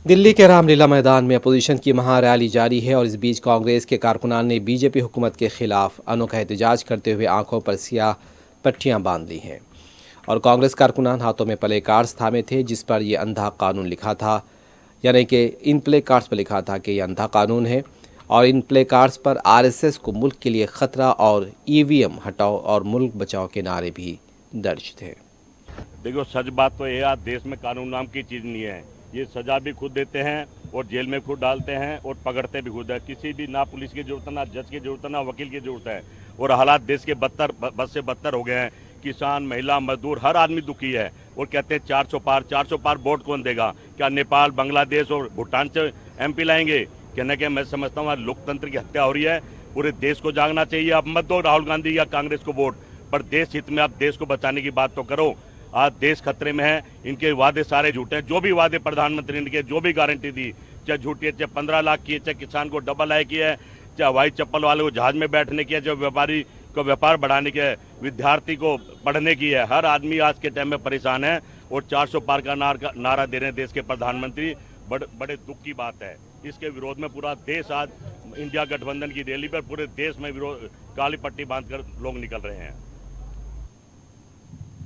दिल्ली के रामलीला मैदान में अपोजिशन की महारैली जारी है और इस बीच कांग्रेस के कारकुनान ने बीजेपी हुकूमत के खिलाफ अनोखा एहतजाज करते हुए आंखों पर सियाह पट्टियां बांध ली हैं। और कांग्रेस कारकुनान हाथों में प्ले कार्ड्स थामे थे जिस पर यह अंधा कानून लिखा था, यानी कि इन प्ले कार्ड्स पर लिखा था कि यह अंधा कानून है। और इन प्ले कार्ड्स पर आरएसएस को मुल्क के लिए खतरा और ईवीएम हटाओ और मुल्क बचाओ के नारे भी दर्ज थे। देखो, सच बात तो यह है, देश में कानून नाम की चीज़ नहीं है। ये सजा भी खुद देते हैं और जेल में खुद डालते हैं और पकड़ते भी खुद है। किसी भी ना पुलिस की जरूरत है, ना जज की जरूरत है, ना वकील की जरूरत है। और हालात देश के बद से बदतर हो गए हैं। किसान, महिला, मजदूर, हर आदमी दुखी है और कहते हैं 400 पार वोट कौन देगा? क्या नेपाल, बांग्लादेश और भूटान से एमपी लाएंगे? कहने के मैं समझता हूँ लोकतंत्र की हत्या हो रही है। पूरे देश को जागना चाहिए। अब मत दो राहुल गांधी या कांग्रेस को वोट, पर देश हित में आप देश को बचाने की बात तो करो। आज देश खतरे में है। इनके वादे सारे झूठे हैं। जो भी वादे प्रधानमंत्री ने किए, जो भी गारंटी दी, चाहे झूठी है, चाहे 15 लाख की है, चाहे किसान को डबल आय किया है, चाहे हवाई चप्पल वाले को जहाज में बैठने की है, चाहे व्यापारी को व्यापार बढ़ाने की है, विद्यार्थी को पढ़ने की है। हर आदमी आज के टाइम में परेशान है और 400 पार का नारा दे रहे हैं देश के प्रधानमंत्री। बड़े दुख की बात है। इसके विरोध में पूरा देश आज इंडिया गठबंधन की रैली पर पूरे देश में विरोध काली पट्टी बांधकर लोग निकल रहे हैं।